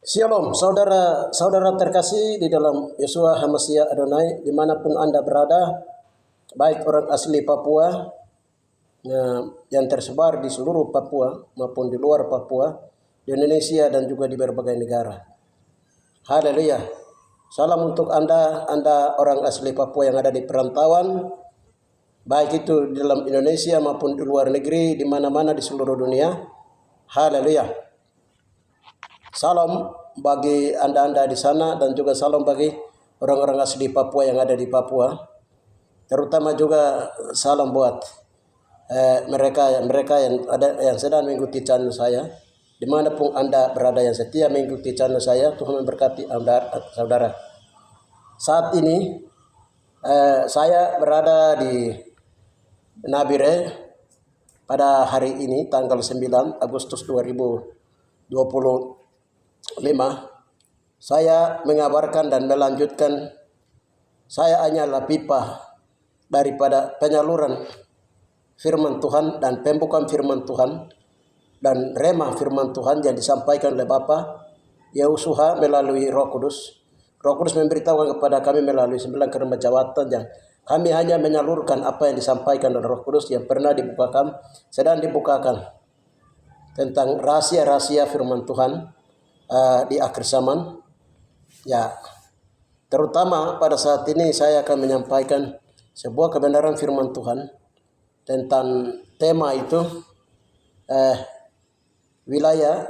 Shalom, saudara-saudara terkasih di dalam Yeshua HaMashiach Adonai, dimanapun Anda berada, baik orang asli Papua yang tersebar di seluruh Papua maupun di luar Papua, di Indonesia dan juga di berbagai negara. Haleluya. Salam untuk Anda orang asli Papua yang ada di perantauan, baik itu di dalam Indonesia maupun di luar negeri, di mana-mana di seluruh dunia. Haleluya. Salam bagi Anda di sana dan juga salam bagi orang-orang asli Papua yang ada di Papua. Terutama juga salam buat mereka yang sedang mengikuti channel saya. Dimanapun Anda berada yang setia mengikuti channel saya, Tuhan memberkati Anda, saudara. Saat ini saya berada di Nabire pada hari ini tanggal 9 Agustus 2025. Saya mengabarkan dan melanjutkan, saya hanyalah pipa daripada penyaluran firman Tuhan dan pembukaan firman Tuhan dan rema firman Tuhan yang disampaikan oleh Bapa Yehoshua melalui Roh Kudus. Roh Kudus memberitahukan kepada kami melalui 9 keremajawatan yang kami hanya menyalurkan apa yang disampaikan oleh Roh Kudus yang pernah dibukakan, sedang dibukakan tentang rahasia-rahasia firman Tuhan di akhir zaman. Ya, terutama pada saat ini saya akan menyampaikan sebuah kebenaran firman Tuhan tentang tema itu wilayah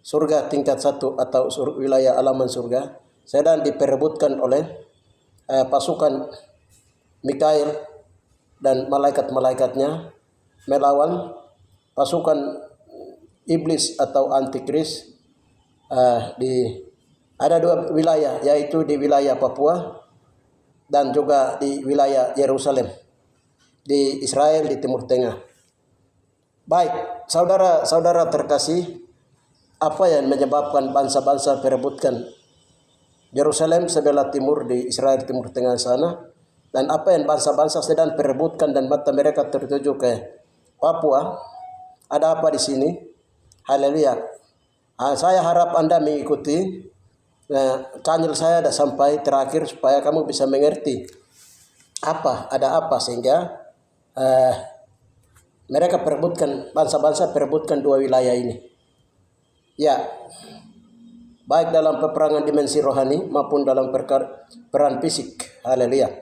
surga tingkat 1 atau wilayah alaman surga sedang diperebutkan oleh pasukan Mikail dan malaikat-malaikatnya melawan pasukan iblis atau antikris. Ada dua wilayah, yaitu di wilayah Papua dan juga di wilayah Yerusalem, di Israel di Timur Tengah. Baik, saudara-saudara terkasih, apa yang menyebabkan bangsa-bangsa perebutkan Yerusalem sebelah timur di Israel Timur Tengah sana, dan apa yang bangsa-bangsa sedang perebutkan dan mata mereka tertuju ke Papua? Ada apa di sini? Haleluya. Saya harap Anda mengikuti channel saya sampai terakhir supaya kamu bisa mengerti ada apa sehingga mereka perebutkan, bangsa-bangsa perebutkan dua wilayah ini. Ya, baik dalam peperangan dimensi rohani maupun dalam peran fisik. Haleluya.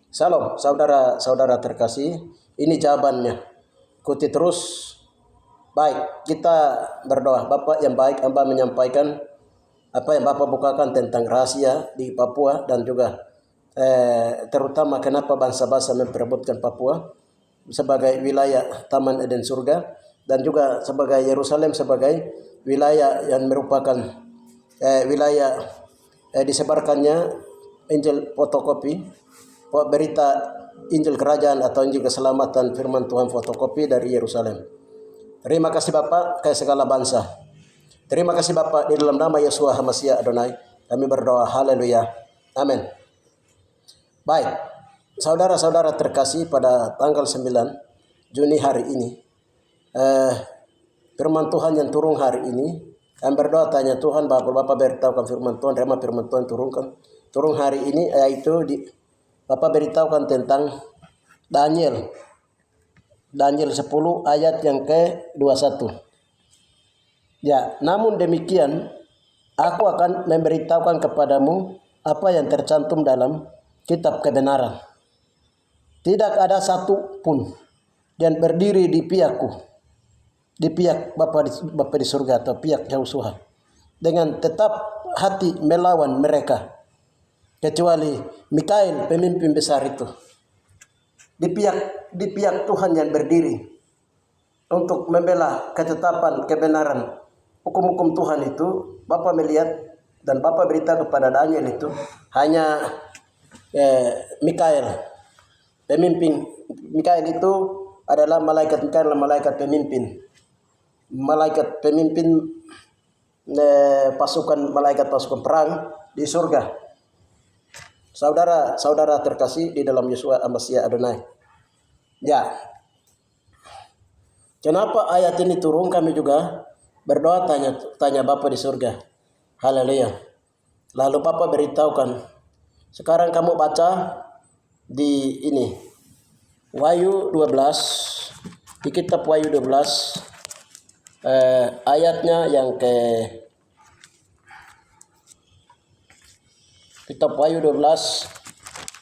Salam saudara-saudara terkasih, ini jawabannya. Ikuti terus. Baik, kita berdoa. Bapak yang baik, hamba menyampaikan apa yang Bapak bukakan tentang rahasia di Papua dan juga terutama kenapa bangsa-bangsa memperebutkan Papua sebagai wilayah Taman Eden Surga dan juga sebagai Yerusalem sebagai wilayah yang merupakan wilayah disebarkannya Injil fotokopi, berita Injil Kerajaan atau Injil Keselamatan firman Tuhan fotokopi dari Yerusalem. Terima kasih Bapak ke segala bangsa. Terima kasih Bapak, di dalam nama Yeshua HaMashiach Adonai kami berdoa. Haleluya. Amin. Baik, saudara-saudara terkasih, pada tanggal 9 Juni hari ini, firman Tuhan yang turun hari ini, kami berdoa tanya Tuhan, Bapak beritahukan firman Tuhan, rema firman Tuhan turun hari ini, yaitu Bapak beritahukan tentang Daniel 10 ayat yang ke-21. Ya, namun demikian aku akan memberitahukan kepadamu apa yang tercantum dalam kitab kebenaran. Tidak ada satu pun yang berdiri di pihakku, di pihak Bapa di surga atau pihak Yehoshua, dengan tetap hati melawan mereka, kecuali Mikail pemimpin besar itu. Di pihak Tuhan yang berdiri untuk membela ketetapan kebenaran hukum-hukum Tuhan itu, Bapak melihat dan Bapak berita kepada Daniel itu hanya Mikail pemimpin. Mikail itu adalah malaikat pemimpin malaikat pasukan perang di surga. Saudara-saudara terkasih di dalam Yeshua HaMashiach Adonai. Ya, kenapa ayat ini turun? Kami juga berdoa tanya Bapa di surga. Haleluya. Lalu Papa beritahukan, sekarang kamu baca di ini Wahyu 12, di kitab Wahyu 12 ayatnya yang ke kitab Wahyu 12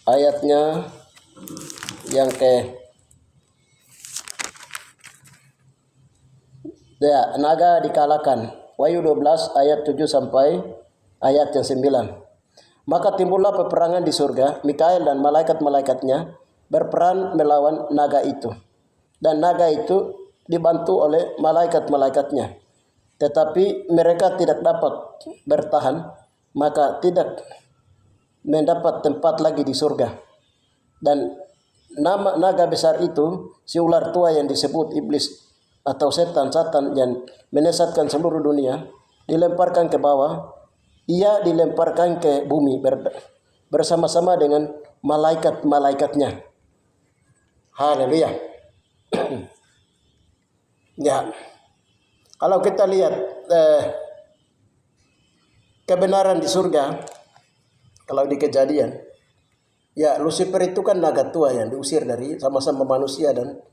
ayatnya yang ke naga dikalahkan. Wahyu 12 ayat 7 sampai ayat yang 9. Maka timbullah peperangan di surga, Mikael dan malaikat-malaikatnya berperang melawan naga itu. Dan naga itu dibantu oleh malaikat-malaikatnya. Tetapi mereka tidak dapat bertahan, maka tidak mendapat tempat lagi di surga. Dan nama naga besar itu, si ular tua yang disebut iblis atau setan-satan yang menyesatkan seluruh dunia, dilemparkan ke bawah. Ia dilemparkan ke bumi bersama-sama dengan malaikat-malaikatnya. Haleluya. Ya, kalau kita lihat kebenaran di surga, kalau di Kejadian, ya Lucifer itu kan naga tua yang diusir dari sama-sama manusia dan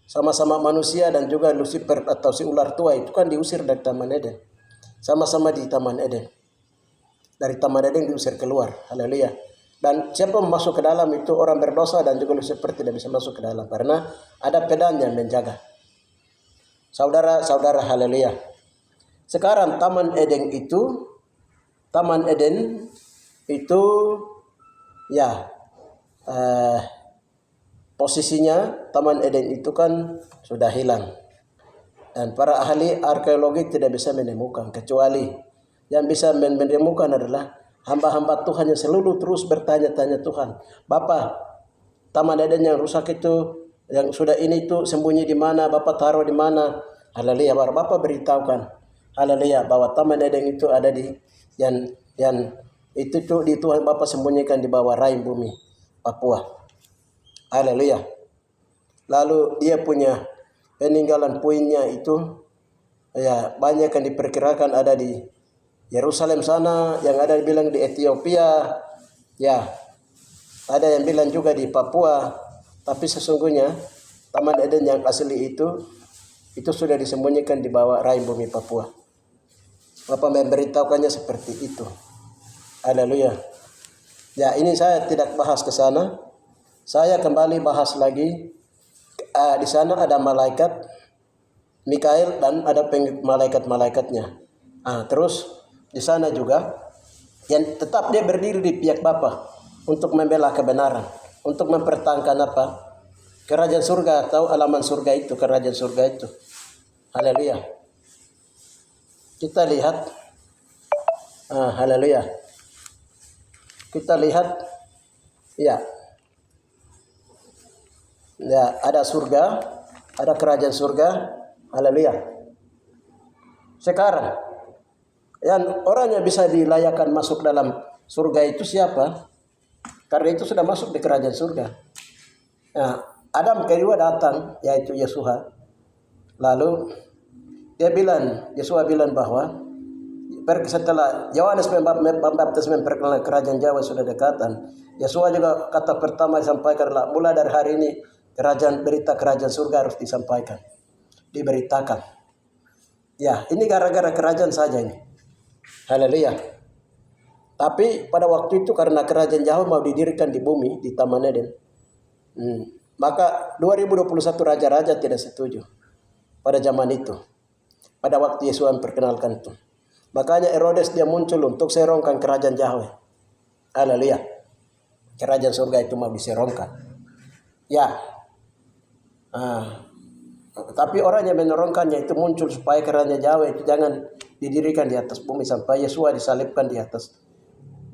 sama-sama manusia dan juga Lucifer atau si ular tua itu kan diusir dari Taman Eden. Sama-sama di Taman Eden. Dari Taman Eden diusir keluar. Haleluya. Dan siapa masuk ke dalam itu orang berdosa dan juga Lucifer tidak bisa masuk ke dalam karena ada pedang yang menjaga. Saudara-saudara, haleluya. Sekarang Taman Eden itu ya posisinya Taman Eden itu kan sudah hilang. Dan para ahli arkeologi tidak bisa menemukan, kecuali yang bisa menemukan adalah hamba-hamba Tuhan yang selalu terus bertanya-tanya Tuhan. Bapa, Taman Eden yang rusak itu, yang sudah ini itu sembunyi di mana, Bapak taruh di mana? Haleluya, Bapak beritahukan. Haleluya, bahwa Taman Eden itu ada di yang itu tuh di Tuhan Bapak sembunyikan di bawah rahim bumi Papua. Haleluya. Lalu dia punya peninggalan puingnya itu ya banyak yang diperkirakan ada di Yerusalem sana, yang ada bilang di Ethiopia, ya ada yang bilang juga di Papua. Tapi sesungguhnya Taman Eden yang asli itu sudah disembunyikan di bawah rahim bumi Papua. Bapak memberitahukannya seperti itu. Haleluya. Ya, ini saya tidak bahas ke sana. Saya kembali bahas lagi. Di sana ada malaikat Mikael dan ada malaikat-malaikatnya. Terus di sana juga yang tetap dia berdiri di pihak Bapa untuk membela kebenaran, untuk mempertahankan apa? Kerajaan surga atau alaman surga itu, kerajaan surga itu. Haleluya. Kita lihat haleluya. Kita lihat ya. Ya, ada surga, ada kerajaan surga. Haleluya. Sekarang yang orang yang bisa dilayakkan masuk dalam surga itu siapa? Karena itu sudah masuk di kerajaan surga. Nah, Adam kedua datang, yaitu Yeshua. Lalu Yeshua bilang bahwa setelah Yohanes Pembaptis memperkenalkan kerajaan Jawa sudah dekatan, Yeshua juga kata pertama disampaikan adalah mulai dari hari ini berita kerajaan surga harus disampaikan, diberitakan. Ya, ini gara-gara kerajaan saja ini. Haleluya. Tapi pada waktu itu karena kerajaan Jawa mau didirikan di bumi, di Taman Eden. Maka 2021 raja-raja tidak setuju pada zaman itu. Pada waktu Yesus memperkenalkan itu. Makanya Herodes dia muncul untuk serongkan kerajaan Yahweh. Haleluya. Kerajaan surga itu mau diserongkan. Ya. Tapi orang yang menorongkannya itu muncul supaya kerajaan Yahweh itu jangan didirikan di atas bumi sampai Yesus disalibkan di atas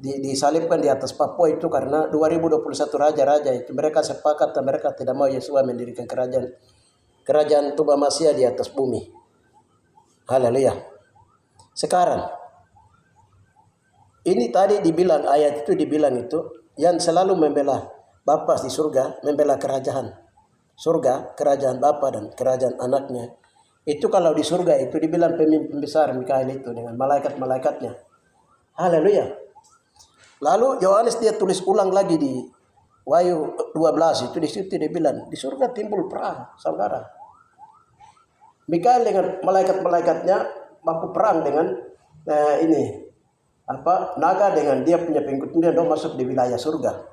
disalibkan di atas Papua itu karena 2021 raja-raja itu mereka sepakat dan mereka tidak mau Yesus mendirikan kerajaan Tuba Masia di atas bumi. Haleluya. Sekarang ini tadi dibilang ayat itu dibilang itu yang selalu membela Bapa di surga, membela kerajaan surga, kerajaan Bapa dan kerajaan anaknya. Itu kalau di surga itu dibilang pemimpin besar Mikael itu dengan malaikat-malaikatnya. Haleluya. Lalu Yohanes dia tulis ulang lagi di Wahyu 12 itu, di situ dia bilang di surga timbul perang, saudara. Mikael dengan malaikat-malaikatnya baku perang dengan naga dengan dia punya pengikut, dia masuk di wilayah surga.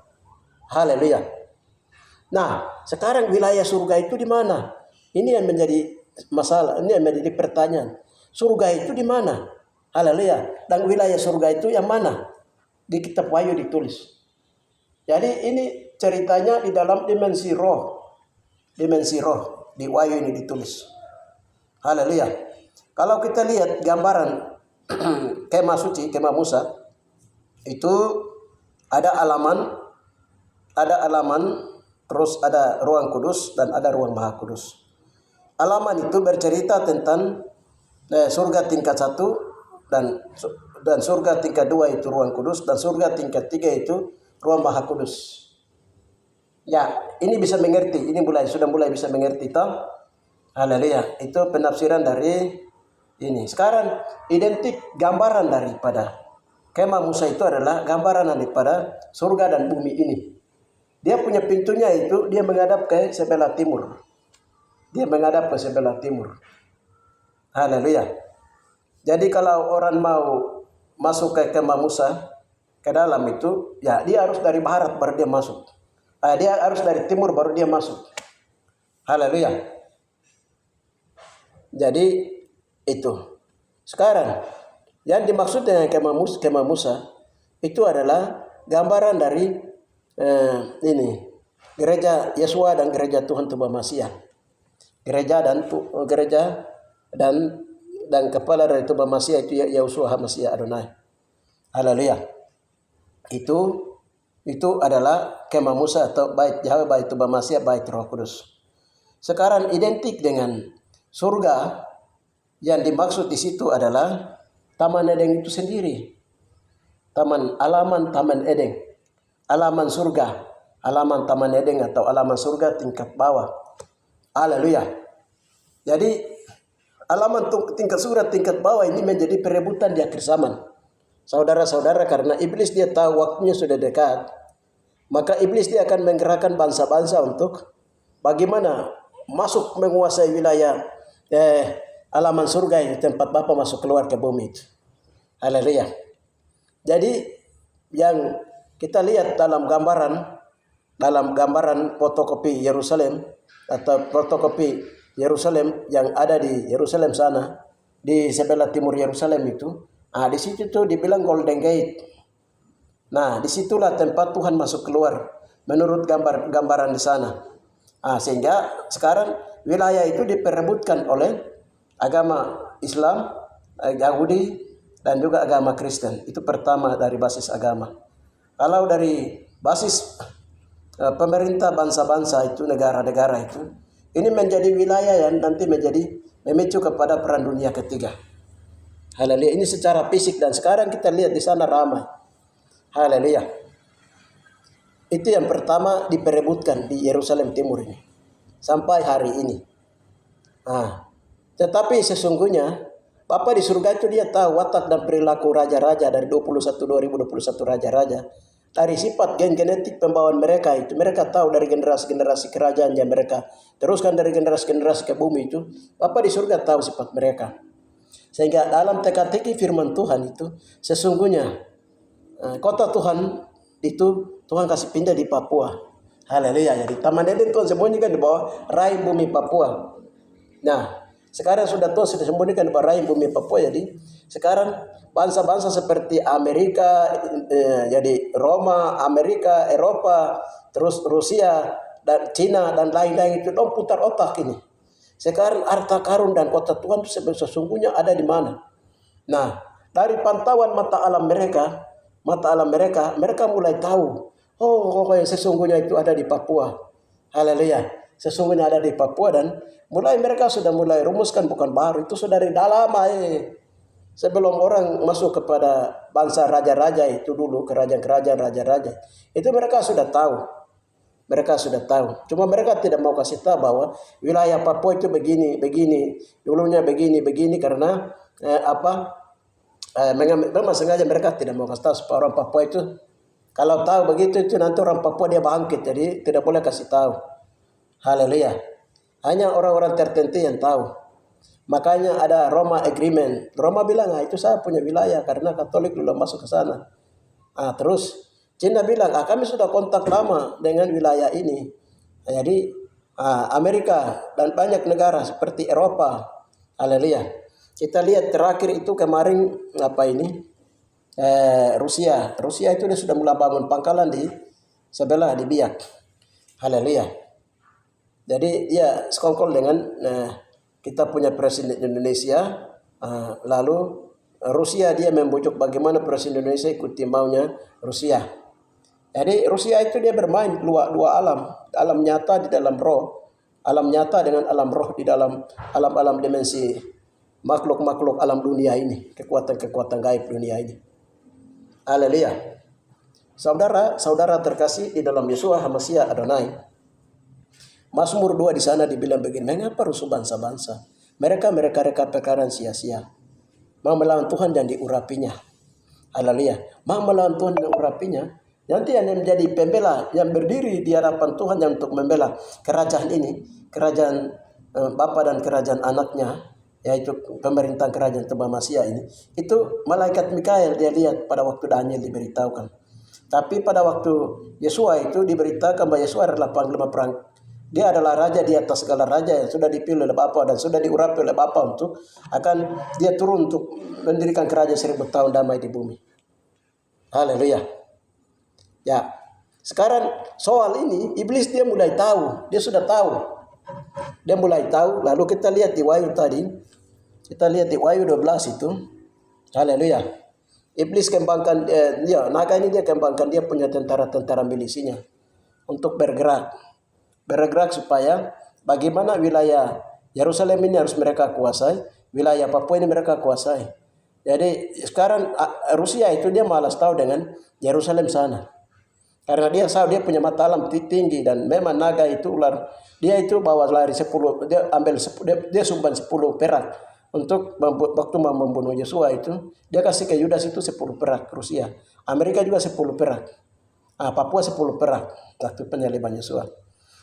Haleluya. Nah, sekarang wilayah surga itu di mana? Ini yang menjadi masalah, ini yang menjadi pertanyaan. Surga itu di mana? Haleluya. Dan wilayah surga itu yang mana? Di kitab Wahyu ditulis. Jadi ini ceritanya di dalam dimensi roh. Dimensi roh di Wahyu ini ditulis. Haleluya. Kalau kita lihat gambaran kemah suci, kemah Musa, itu ada alaman, terus ada ruang kudus dan ada ruang maha kudus. Alaman itu bercerita tentang surga tingkat 1 dan surga tingkat 2 itu ruang kudus, dan surga tingkat 3 itu ruang maha kudus. Ya, ini bisa mengerti, ini sudah mulai bisa mengerti toh. Haleluya. Itu penafsiran dari ini. Sekarang identik gambaran daripada kemah Musa itu adalah gambaran daripada surga dan bumi ini. Dia punya pintunya itu dia menghadap ke sebelah timur. Dia menghadap ke sebelah timur. Haleluya. Jadi kalau orang mau masuk ke kemah Musa ke dalam itu, ya dia harus dari barat baru dia masuk. Dia harus dari timur baru dia masuk. Haleluya. Jadi itu. Sekarang yang dimaksud dengan kemah Musa itu adalah gambaran dari gereja Yesua dan gereja Tuhan Tuba Masiah. Gereja dan kepala dari Tuba Masiah itu Yesua HaMasiah Adonai. Haleluya. Itu adalah kemah Musa atau bait Yahweh, bait Tuba Masiah, bait Roh Kudus. Sekarang identik dengan surga, yang dimaksud di situ adalah Taman Eden itu sendiri. Taman Eden. Alaman surga, alaman Taman Eden atau alaman surga tingkat bawah. Haleluya. Jadi alaman tingkat surga tingkat bawah ini menjadi perebutan di akhir zaman. Saudara-saudara, karena iblis dia tahu waktunya sudah dekat, maka iblis dia akan menggerakkan bangsa-bangsa untuk bagaimana masuk menguasai wilayah alaman surga itu, tempat Bapa masuk keluar ke bumi itu. Haleluya. Jadi yang kita lihat dalam gambaran fotokopi Yerusalem atau fotokopi Yerusalem yang ada di Yerusalem sana, di sebelah timur Yerusalem itu, di situ tuh dibilang Golden Gate. Nah, disitulah tempat Tuhan masuk keluar menurut gambaran di sana. Sehingga sekarang wilayah itu diperebutkan oleh agama Islam, Yahudi, dan juga agama Kristen. Itu pertama dari basis agama. Kalau dari basis pemerintah bangsa-bangsa itu, negara-negara itu, ini menjadi wilayah yang nanti memicu kepada perang dunia ketiga. Haleluya. Ini secara fisik, dan sekarang kita lihat di sana ramai. Haleluya. Itu yang pertama diperebutkan di Yerusalem Timur ini sampai hari ini. Tetapi sesungguhnya Bapa di surga itu dia tahu watak dan perilaku raja-raja dari 2021 raja-raja. Dari sifat genetik pembawaan mereka itu, mereka tahu dari generasi-generasi kerajaan yang mereka teruskan dari generasi-generasi ke bumi itu. Bapa di surga tahu sifat mereka. Sehingga dalam teka-teki firman Tuhan itu, sesungguhnya kota Tuhan itu Tuhan kasih pindah di Papua. Haleluya. Jadi Taman Eden Tuhan sembunyikan di bawah rahim bumi Papua. Nah, sekarang sudah sembunyikan di bawah rahim bumi Papua. Jadi sekarang bangsa-bangsa seperti Amerika, jadi Roma, Amerika, Eropa, terus Rusia dan Cina dan lain-lain itu dong putar otak ini. Sekarang harta karun dan kota Tuhan itu sesungguhnya ada di mana? Nah, dari pantauan mata alam mereka, mereka mulai tahu. Yang sesungguhnya itu ada di Papua. Haleluya. Sesungguhnya ada di Papua, dan mereka sudah mulai rumuskan, bukan baru, itu sudah dari lama. Sebelum orang masuk kepada bangsa raja-raja itu dulu, kerajaan-kerajaan raja-raja, itu mereka sudah tahu. Mereka sudah tahu. Cuma mereka tidak mau kasih tahu bahwa wilayah Papua itu begini, begini, dulunya begini, begini karena memang sengaja mereka tidak mau kasih tahu supaya orang Papua itu kalau tahu begitu itu nanti orang Papua dia bangkit. Jadi tidak boleh kasih tahu. Haleluya. Hanya orang-orang tertentu yang tahu. Makanya ada Roma Agreement. Roma bilang, itu saya punya wilayah karena Katolik belum masuk ke sana. Terus Cina bilang, kami sudah kontak lama dengan wilayah ini. Jadi Amerika dan banyak negara seperti Eropa, haleluya. Kita lihat terakhir itu kemarin Rusia. Rusia itu dia sudah mulai bangun pangkalan di sebelah di Biak, haleluya. Jadi dia sekongkol dengan kita punya presiden Indonesia, lalu Rusia dia membujuk bagaimana presiden Indonesia ikuti maunya Rusia. Jadi Rusia itu dia bermain dua alam nyata di dalam roh, alam nyata dengan alam roh di dalam alam dimensi makhluk alam dunia ini, kekuatan gaib dunia ini. Haleluya. Saudara terkasih di dalam Yeshua HaMashiach Adonai. Mazmur 2 di sana dibilang begini, mengapa rusuh bangsa-bangsa? Mereka perkara sia-sia. Mau melawan Tuhan dan diurapinya. Haleluya. Mau melawan Tuhan dan urapinya. Nanti yang menjadi pembela, yang berdiri di hadapan Tuhan yang untuk membela kerajaan ini, kerajaan Bapa dan kerajaan anaknya, yaitu pemerintahan kerajaan Tuhan Masia ini, itu malaikat Mikael dia lihat pada waktu Daniel diberitahukan. Tapi pada waktu Yesua itu diberitakan bahwa Yesua adalah panglima perang. Dia adalah raja di atas segala raja yang sudah dipilih oleh Bapa dan sudah diurapi oleh Bapa untuk akan dia turun untuk mendirikan kerajaan 1000 tahun damai di bumi. Haleluya. Ya, sekarang soal ini iblis dia mulai tahu, dia sudah tahu. Dia mulai tahu, lalu kita lihat di Wahyu tadi. Kita lihat di Wahyu 12 itu. Haleluya. Iblis kembangkan naga ini dia kembangkan dia punya tentara-tentara milisinya untuk bergerak supaya bagaimana wilayah Yerusalem ini harus mereka kuasai, wilayah Papua ini mereka kuasai. Jadi sekarang Rusia itu dia malas tahu dengan Yerusalem sana. Karena dia punya mata alam tinggi dan memang naga itu ular. Dia itu bawa lari 10, dia ambil 10, dia sumban 10 perak untuk waktu mau membunuh Yesua itu, dia kasih ke Yudas itu 10 perak Rusia. Amerika juga 10 perak. Papua 10 perak waktu penyaliban Yesua.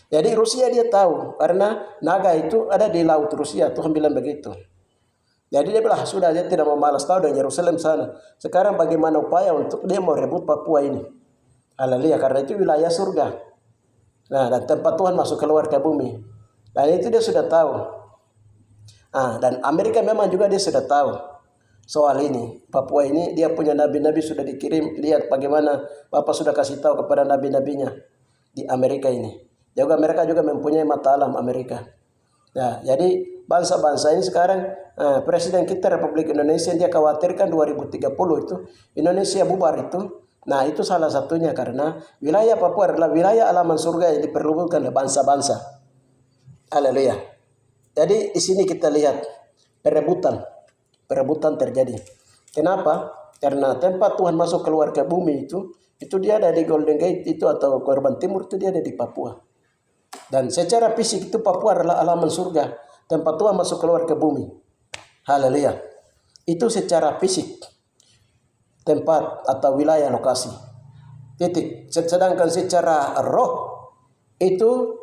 Jadi Rusia dia tahu karena naga itu ada di laut Rusia, Tuhan bilang begitu. Jadi dia bilang sudah dia tidak mau malas tahu dari Yerusalem sana. Sekarang bagaimana upaya untuk dia mau rebut Papua ini. Haleluya, karena itu wilayah surga. Nah, dan tempat Tuhan masuk keluar ke bumi. Dan itu dia sudah tahu. Dan Amerika memang juga dia sudah tahu soal ini. Papua ini dia punya nabi-nabi sudah dikirim. Lihat bagaimana Bapak sudah kasih tahu kepada nabi-nabinya di Amerika ini. Juga mereka juga mempunyai mata alam Amerika. Nah, jadi bangsa-bangsa ini sekarang Presiden kita Republik Indonesia dia khawatirkan 2030 itu Indonesia bubar itu. Nah, itu salah satunya karena wilayah Papua adalah wilayah alaman surga yang diperlukan oleh bangsa-bangsa. Haleluya. Jadi di sini kita lihat perebutan terjadi. Kenapa? Karena tempat Tuhan masuk keluar ke bumi itu dia ada di Golden Gate itu atau Korban Timur itu dia ada di Papua. Dan secara fisik itu Papua adalah alaman surga, tempat Tuhan masuk keluar ke bumi. Haleluya. Itu secara fisik. Tempat atau wilayah lokasi. Titik. Sedangkan secara roh itu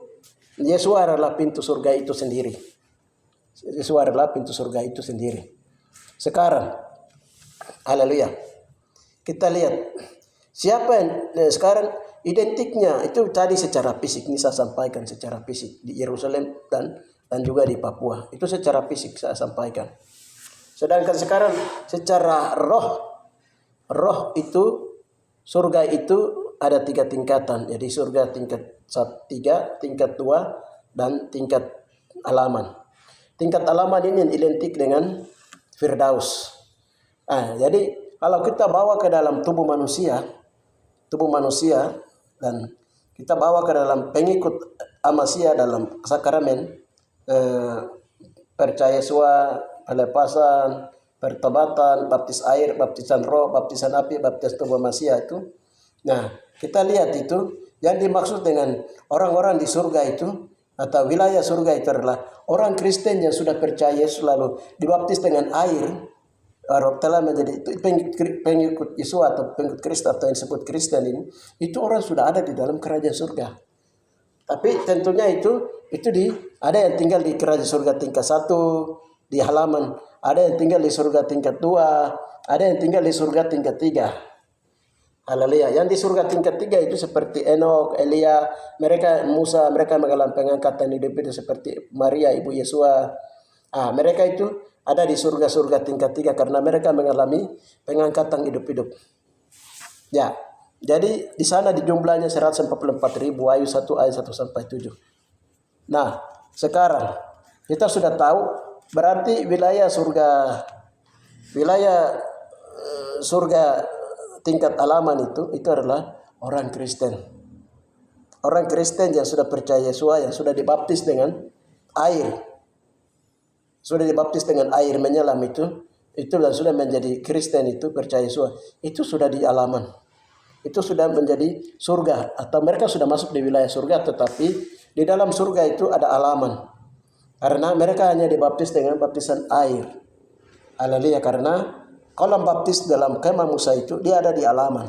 Yesus adalah pintu surga itu sendiri. Yesus adalah pintu surga itu sendiri. Sekarang, haleluya. Kita lihat siapa yang sekarang identiknya itu tadi secara fisik ini saya sampaikan secara fisik di Yerusalem dan juga di Papua. Itu secara fisik saya sampaikan. Sedangkan sekarang secara roh itu surga itu ada 3 tingkatan. Jadi surga tingkat 3, tingkat 2 dan tingkat alaman. Tingkat alaman ini identik dengan Firdaus. Jadi kalau kita bawa ke dalam tubuh manusia dan kita bawa ke dalam pengikut Amasia dalam sakramen percaya Yesua, pelepasan, pertobatan, baptis air, baptisan roh, baptisan api, baptis tubuh Masia itu. Nah, kita lihat itu Yang dimaksud dengan orang-orang di surga itu atau wilayah surga itu adalah orang Kristen yang sudah percaya Yesus lalu dibaptis dengan air, telah menjadi pengikut Yesus atau pengikut Kristus atau yang disebut Kristen ini, itu orang sudah ada di dalam kerajaan surga. Tapi tentunya itu ada yang tinggal di kerajaan surga tingkat 1 di halaman, ada yang tinggal di surga tingkat 2, ada yang tinggal di surga tingkat 3. Haleluya. Yang di surga tingkat 3 itu seperti Enok, Elia, mereka Musa, mereka mengalami pengangkatan hidup itu seperti Maria ibu Yesua. Mereka itu ada di surga-surga tingkat 3 karena mereka mengalami pengangkatan hidup-hidup. Ya. Jadi di sana di jumlahnya 144.000, Wahyu 1 ayat 1 sampai 7. Nah, sekarang kita sudah tahu berarti wilayah surga tingkat alaman itu adalah orang Kristen. Orang Kristen yang sudah percaya Yesus, yang sudah dibaptis dengan air. Sudah dibaptis dengan air menyelam itu dan sudah menjadi Kristen itu percaya Yesus. Itu sudah di alaman. Itu sudah menjadi surga atau mereka sudah masuk di wilayah surga, tetapi di dalam surga itu ada alaman. Karena mereka hanya dibaptis dengan baptisan air. Haleluya, karena kolam baptis dalam kemah Musa itu dia ada di alaman.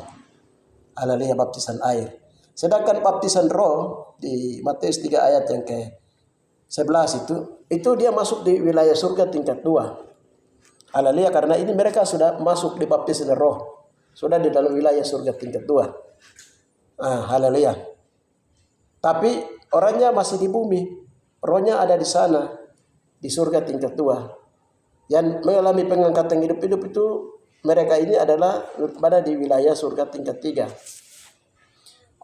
Haleluya, baptisan air. Sedangkan baptisan roh di Matius 3 ayat yang ke-11 itu dia masuk di wilayah surga tingkat 2. Haleluya, karena ini mereka sudah masuk di baptisan roh. Sudah di dalam wilayah surga tingkat 2. Haleluya. Tapi orangnya masih di bumi. Rohnya ada di sana. Di surga tingkat 2. Yang mengalami pengangkatan hidup-hidup itu mereka ini adalah pada di wilayah surga tingkat 3.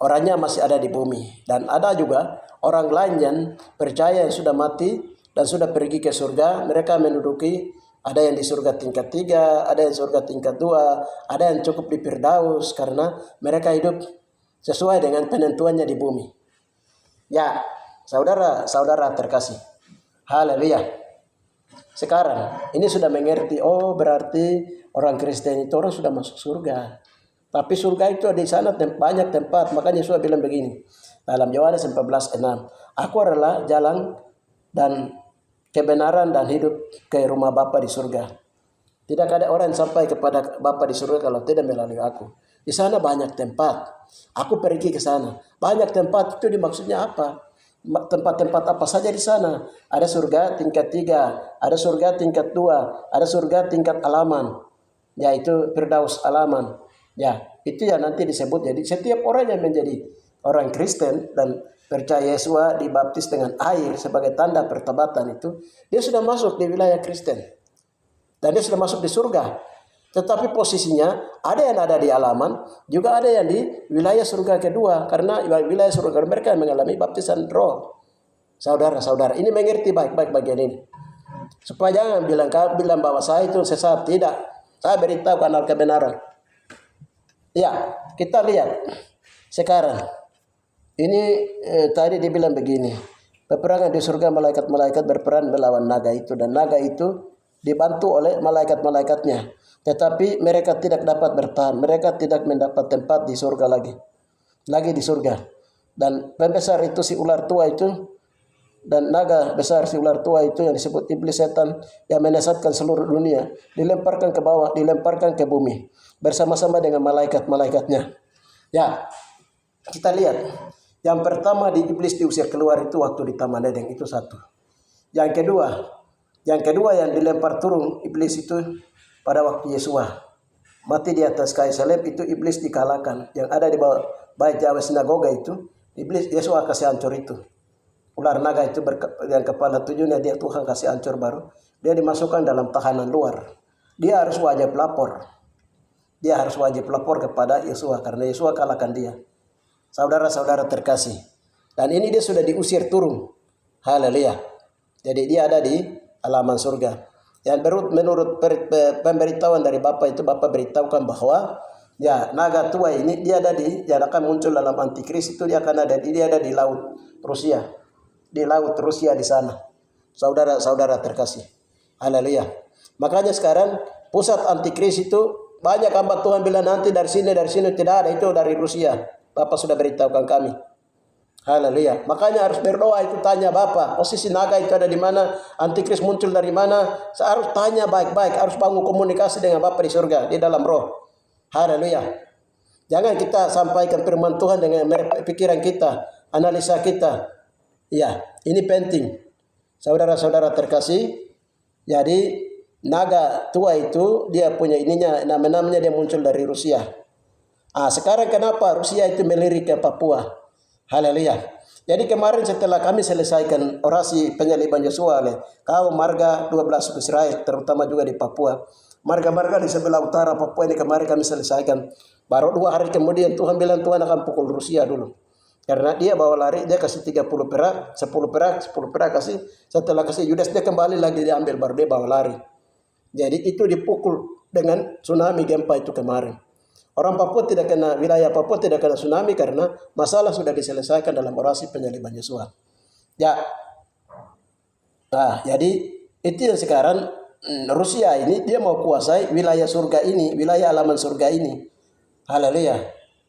Orangnya masih ada di bumi. Dan ada juga orang lain yang percaya yang sudah mati dan sudah pergi ke surga. Mereka menduduki, ada yang di surga tingkat 3, ada yang surga tingkat 2, ada yang cukup di Firdaus karena mereka hidup sesuai dengan penentuannya di bumi. Ya, saudara terkasih. Haleluya. Sekarang ini sudah mengerti, berarti orang Kristen itu orang sudah masuk surga. Tapi surga itu di sana banyak tempat. Makanya Yesus bilang begini dalam Yohanes 14:6, aku adalah jalan dan kebenaran dan hidup ke rumah Bapa di surga. Tidak ada orang yang sampai kepada Bapa di surga kalau tidak melalui aku. Di sana banyak tempat. Aku pergi ke sana. Banyak tempat itu dimaksudnya apa? Tempat-tempat apa saja di sana? Ada surga tingkat 3, ada surga tingkat 2, ada surga tingkat alaman. Yaitu Firdaus alaman. Ya, itu yang nanti disebut. Jadi setiap orang yang menjadi orang Kristen dan percaya Yesus dibaptis dengan air sebagai tanda pertobatan itu, dia sudah masuk di wilayah Kristen. Dan dia sudah masuk di surga. Tetapi posisinya ada yang ada di alaman, juga ada yang di wilayah surga kedua. Karena wilayah surga mereka mengalami baptisan roh. Saudara-saudara, ini mengerti baik-baik bagian ini. Supaya jangan bilang bahwa saya itu sesat. Tidak. Saya beritahu kanal kebenaran. Ya, kita lihat sekarang. Ini tadi dibilang begini, peperangan di surga malaikat-malaikat berperan melawan naga itu, dan naga itu dibantu oleh malaikat-malaikatnya. Tetapi mereka tidak dapat bertahan, mereka tidak mendapat tempat di surga lagi di surga. Dan pembesar itu si ular tua itu, dan naga besar si ular tua itu yang disebut iblis setan yang menyesatkan seluruh dunia, dilemparkan ke bawah, dilemparkan ke bumi bersama-sama dengan malaikat-malaikatnya. Ya, kita lihat. Yang pertama di iblis diusir keluar itu waktu di Taman Eden, itu satu. Yang kedua yang dilempar turun iblis itu pada waktu Yesua mati di atas kayu salib, itu iblis dikalahkan. Yang ada di bawah bait Yahweh sinagoga itu, iblis Yesua kasih hancur itu. Ular naga itu yang kepala 7-nya dia Tuhan kasih hancur baru. Dia dimasukkan dalam tahanan luar. Dia harus wajib lapor. Kepada Yesua karena Yesua kalahkan dia. Saudara-saudara terkasih. Dan ini dia sudah diusir turun. Haleluya. Jadi dia ada di halaman surga. Yang menurut pemberitahuan dari Bapak itu, Bapak beritahukan bahwa ya naga tua ini dia ada yang akan muncul dalam antikris itu, dia ada di laut Rusia. Di laut Rusia di sana. Saudara-saudara terkasih. Haleluya. Makanya sekarang pusat antikris itu banyak hamba Tuhan bilang nanti dari sini tidak ada, itu dari Rusia. Bapak sudah beritahukan kami. Haleluya. Makanya harus berdoa itu, tanya Bapak, posisi naga itu ada di mana, antikris muncul dari mana. Saya harus tanya baik-baik, harus bangun komunikasi dengan Bapak di surga, di dalam roh. Haleluya. Jangan kita sampaikan firman Tuhan dengan pikiran kita, analisa kita. Ya, ini penting. Saudara-saudara terkasih, jadi naga tua itu dia punya ininya, namanya dia muncul dari Rusia. Sekarang kenapa Rusia itu melirik ke Papua? Haleluya. Jadi kemarin setelah kami selesaikan orasi penyaliban Yosua oleh kaum marga 12 suku Israel, terutama juga di Papua. Marga-marga di sebelah utara Papua ini kemarin kami selesaikan. Baru 2 hari kemudian Tuhan bilang Tuhan akan pukul Rusia dulu. Karena dia bawa lari, dia kasih 30 perak, 10 perak kasih. Setelah kasih Yudas dia kembali lagi diambil, baru dia bawa lari. Jadi itu dipukul dengan tsunami gempa itu kemarin. Orang Papua tidak kena, wilayah Papua tidak kena tsunami karena masalah sudah diselesaikan dalam orasi penyaliban Yosua. Ya, jadi itu yang sekarang Rusia ini dia mau kuasai wilayah surga ini, wilayah alaman surga ini. Haleluya.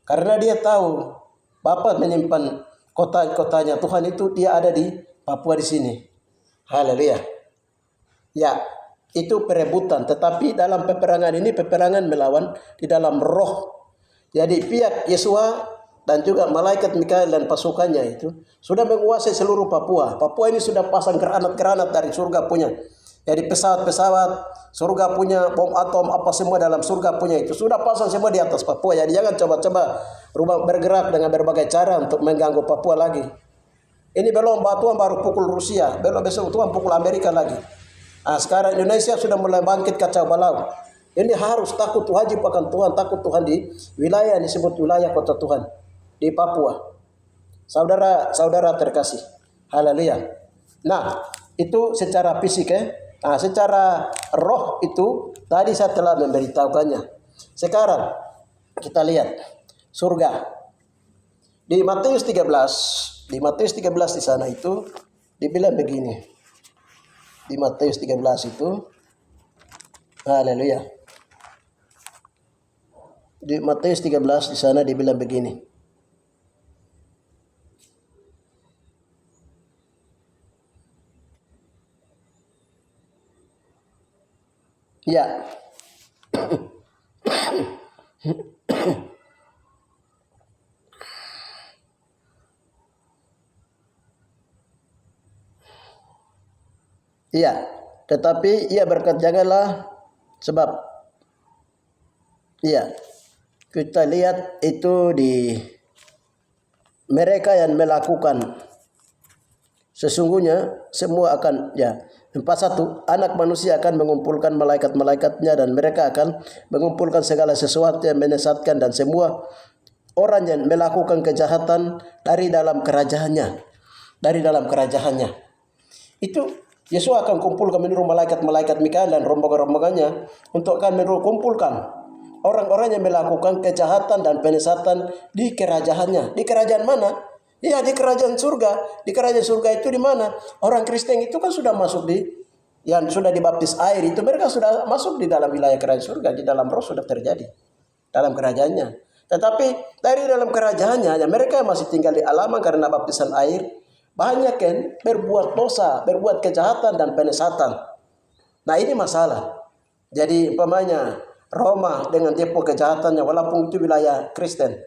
Karena dia tahu Bapak menyimpan kota-kotanya Tuhan itu, dia ada di Papua di sini. Haleluya. Ya, itu perebutan, tetapi dalam peperangan ini peperangan melawan di dalam roh. Jadi pihak Yesua dan juga malaikat Mikael dan pasukannya itu sudah menguasai seluruh Papua. Papua ini sudah pasang granat-granat dari surga punya. Jadi pesawat-pesawat surga punya, bom atom apa semua dalam surga punya itu sudah pasang semua di atas Papua. Jadi jangan coba-coba bergerak dengan berbagai cara untuk mengganggu Papua lagi. Ini belum Tuhan baru pukul Rusia, belum besok Tuhan pukul Amerika lagi. Sekarang Indonesia sudah mulai bangkit kacau balau. Ini harus takut, wajib akan Tuhan, takut Tuhan di wilayah yang disebut wilayah kota Tuhan di Papua. Saudara-saudara terkasih. Haleluya. Nah, itu secara fisik secara roh itu tadi saya telah memberitahukannya. Sekarang kita lihat surga. Di Matius 13 di sana itu dibilang begini. Di Matius 13 itu, haleluya. Di Matius 13 di sana dibilang begini. Ya. Iya, tetapi ia berkata janganlah, sebab kita lihat itu di mereka yang melakukan sesungguhnya semua akan 41 anak manusia akan mengumpulkan malaikat-malaikatnya dan mereka akan mengumpulkan segala sesuatu yang menyesatkan dan semua orang yang melakukan kejahatan dari dalam kerajaannya. Itu Yesus akan kumpulkan menurut malaikat-malaikat Mikael dan rombongan-rombongannya untuk akan kumpulkan orang-orang yang melakukan kejahatan dan penyesatan di kerajaannya. Di kerajaan mana? Ya, di kerajaan surga. Di kerajaan surga itu di mana? Orang Kristen itu kan sudah masuk yang sudah dibaptis air itu, mereka sudah masuk di dalam wilayah kerajaan surga, di dalam roh sudah terjadi dalam kerajaannya. Tetapi dari dalam kerajaannya, mereka masih tinggal di alaman karena baptisan air. Banyak kan berbuat dosa, berbuat kejahatan dan penyesatan. Nah ini masalah. Jadi umpamanya Roma dengan tipe kejahatannya, walaupun itu wilayah Kristen,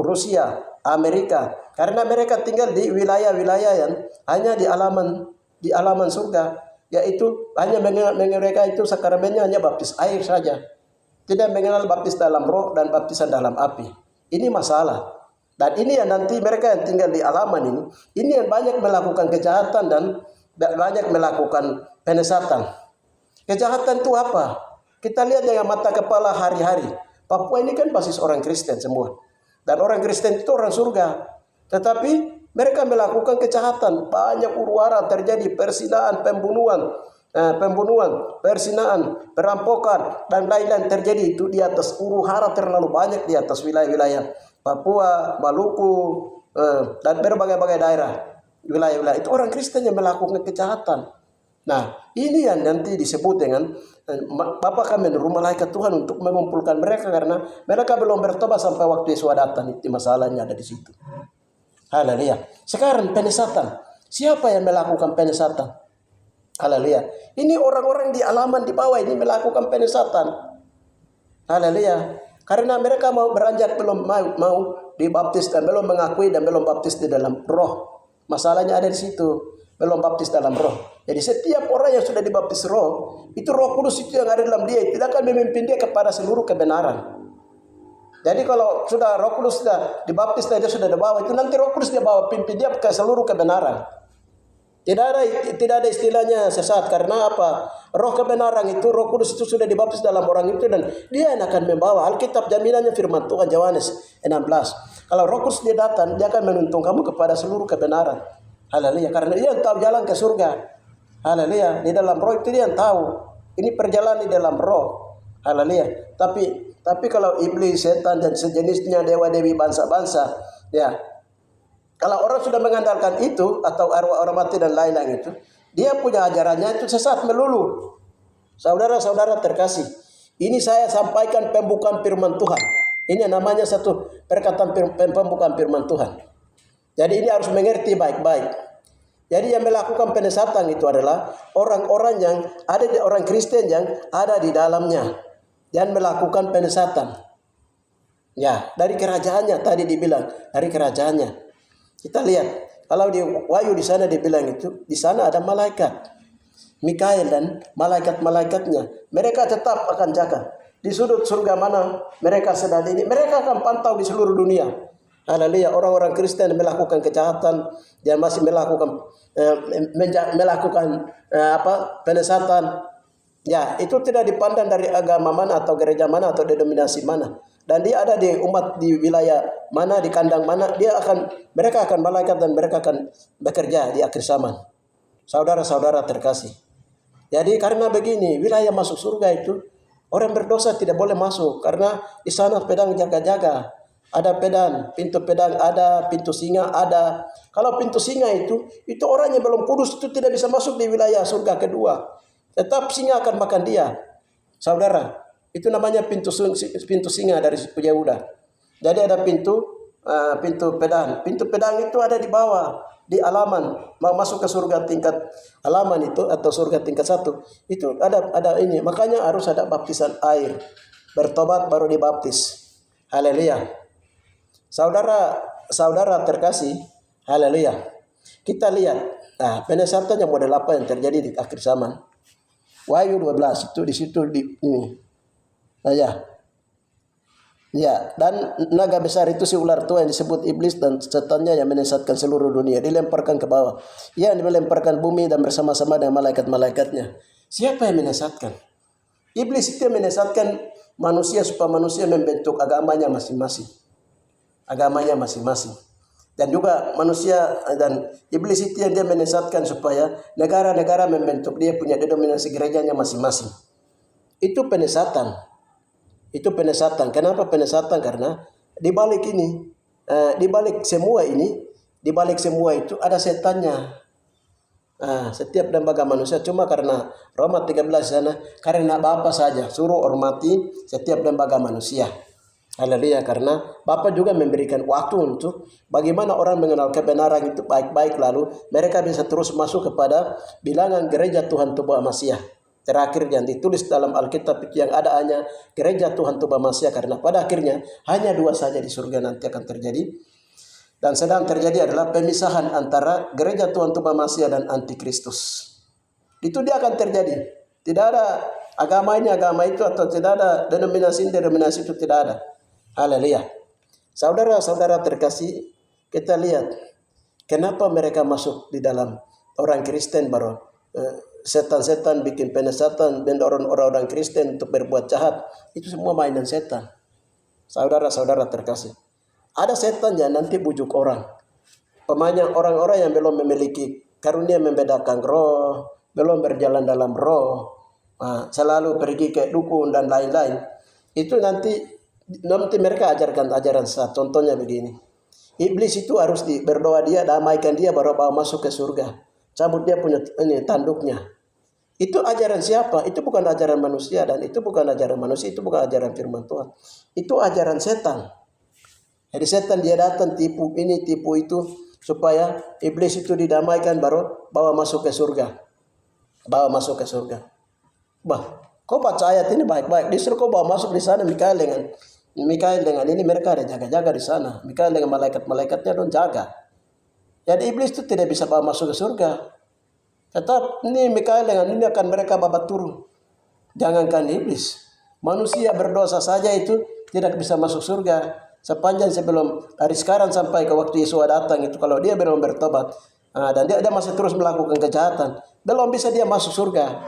Rusia, Amerika, karena mereka tinggal di wilayah-wilayah yang hanya di alaman surga, yaitu hanya mereka itu sakramennya hanya baptis air saja, tidak mengenal baptis dalam roh dan baptisan dalam api. Ini masalah. Dan ini yang nanti mereka yang tinggal di alaman ini yang banyak melakukan kejahatan dan banyak melakukan penyesatan. Kejahatan itu apa? Kita lihat dengan mata kepala hari-hari. Papua ini kan basis orang Kristen semua. Dan orang Kristen itu orang surga. Tetapi mereka melakukan kejahatan. Banyak huru-hara terjadi, persinaan, pembunuhan, persinaan, perampokan, dan lain-lain terjadi itu di atas huru-hara terlalu banyak di atas wilayah-wilayah Papua, Maluku, dan berbagai-bagai daerah, wilayah-wilayah itu orang Kristen yang melakukan kejahatan. Nah, ini yang nanti disebut dengan Bapa kami menyuruh malaikat Tuhan untuk mengumpulkan mereka karena mereka belum bertobat sampai waktu Yesus datang. Itu masalahnya ada di situ. Haleluya. Sekarang penyesatan. Siapa yang melakukan penyesatan? Haleluya. Ini orang-orang di alaman di bawah ini melakukan penyesatan. Haleluya. Karena mereka mau beranjak belum mau dibaptis dan belum mengakui dan belum baptis di dalam roh. Masalahnya ada di situ. Belum baptis dalam roh. Jadi setiap orang yang sudah dibaptis roh, itu Roh Kudus itu yang ada dalam dia tidak akan memimpin dia kepada seluruh kebenaran. Jadi kalau sudah Roh Kudus sudah dibaptis dan dia sudah dibawa, itu nanti Roh Kudus dia bawa pimpin dia ke seluruh kebenaran. Tidak ada istilahnya sesat karena apa? Roh kebenaran itu Roh Kudus itu sudah dibaptis dalam orang itu dan dia yang akan membawa. Alkitab jaminannya firman Tuhan Yohanes 16. Kalau Roh Kudus dia datang, dia akan menuntun kamu kepada seluruh kebenaran. Haleluya, karena dia yang tahu jalan ke surga. Haleluya, di dalam roh itu dia yang tahu. Ini perjalanan di dalam roh. Haleluya. Tapi kalau iblis, setan dan sejenisnya, dewa-dewi bangsa-bangsa, ya. Kalau orang sudah mengandalkan itu atau arwah orang mati dan lain-lain itu, dia punya ajarannya itu sesat melulu. Saudara-saudara terkasih, ini saya sampaikan pembukaan firman Tuhan. Ini namanya satu perkataan pembukaan firman Tuhan. Jadi ini harus mengerti baik-baik. Jadi yang melakukan penyesatan itu adalah orang-orang yang ada di orang Kristen yang ada di dalamnya dan melakukan penyesatan. Ya, dari kerajaannya tadi dibilang, dari kerajaannya. Kita lihat, kalau di Wahyu di sana dibilang itu, di sana ada malaikat. Mikael dan malaikat-malaikatnya. Mereka tetap akan jaga. Di sudut surga mana mereka sedang ini, mereka akan pantau di seluruh dunia. Haleluya, orang-orang Kristen melakukan kejahatan, dia masih melakukan penyesatan. Ya, itu tidak dipandang dari agama mana atau gereja mana atau denominasi mana. Dan dia ada di umat di wilayah mana, di kandang mana, mereka akan malaikat dan mereka akan bekerja di akhir zaman. Saudara-saudara terkasih. Jadi karena begini, wilayah masuk surga itu orang berdosa tidak boleh masuk karena di sana pedang jaga-jaga. Ada pedang, pintu pedang ada, pintu singa ada. Kalau pintu singa itu orang yang belum kudus itu tidak bisa masuk di wilayah surga kedua. Tetap singa akan makan dia. Saudara, itu namanya pintu singa dari Yehuda. Jadi ada pintu pedang. Pintu pedang itu ada di bawah, di alaman. Mau masuk ke surga tingkat alaman itu atau surga tingkat 1. Itu ada ini. Makanya harus ada baptisan air. Bertobat baru dibaptis. Haleluya. Saudara terkasih, haleluya. Kita lihat, penyesatan yang model apa yang terjadi di akhir zaman. Wahyu 12 itu di situ ini. Ya, dan naga besar itu si ular tua yang disebut iblis dan setannya yang menyesatkan seluruh dunia, dilemparkan ke bawah. Ia melemparkan bumi dan bersama-sama dengan malaikat-malaikatnya. Siapa yang menyesatkan? Iblis itu yang menyesatkan manusia supaya manusia membentuk agamanya masing-masing. Dan juga manusia dan iblis itu yang dia menyesatkan supaya negara-negara membentuk dia punya denominasi gerejanya masing-masing. Itu penyesatan. Kenapa penyesatan? Karena di balik semua itu ada setannya. Setiap lembaga manusia cuma karena Roma 13 sana, karena Bapa saja suruh hormati setiap lembaga manusia. Haleluya, karena Bapa juga memberikan waktu untuk bagaimana orang mengenal kebenaran itu baik-baik, lalu mereka bisa terus masuk kepada bilangan gereja Tuhan Tubuh Masiah. Terakhir yang ditulis dalam Alkitab yang ada hanya gereja Tuhan Tubuh Masiah, karena pada akhirnya hanya 2 saja di surga nanti akan terjadi. Dan sedang terjadi adalah pemisahan antara gereja Tuhan Tubuh Masiah dan antikristus. Itu dia akan terjadi. Tidak ada agama ini, agama itu, atau tidak ada denominasi itu tidak ada. Haleluya. Saudara-saudara terkasih, kita lihat kenapa mereka masuk di dalam orang Kristen baru setan-setan bikin penyesatan dan orang-orang Kristen untuk berbuat jahat. Itu semua mainan setan. Saudara-saudara terkasih, ada setan yang nanti bujuk orang. Pemanya orang-orang yang belum memiliki karunia membedakan roh, belum berjalan dalam roh, selalu pergi ke dukun dan lain-lain. Itu nanti mereka ajarkan ajaran sesat. Contohnya begini. Iblis itu harus berdoa dia, damaikan dia baru bawa masuk ke surga. Cabut dia punya tanduknya. Itu ajaran siapa? Itu bukan ajaran manusia, dan itu bukan ajaran manusia, itu bukan ajaran firman Tuhan. Itu ajaran setan. Jadi setan dia datang tipu ini, tipu itu, supaya iblis itu didamaikan baru bawa masuk ke surga. Bawa masuk ke surga. Kau baca ayat ini baik-baik. Disuruh kau bawa masuk di sana Mikael dengan ini, mereka ada jaga-jaga di sana. Mikael dengan malaikat-malaikatnya don jaga. Jadi iblis itu tidak bisa bawa masuk ke surga. Tetap ini Mikael dengan ini akan mereka babat turun. Jangankan iblis, manusia berdosa saja itu tidak bisa masuk surga. Sepanjang sebelum dari sekarang sampai ke waktu Yesus datang itu, kalau dia belum bertobat, dan dia masih terus melakukan kejahatan, belum bisa dia masuk surga.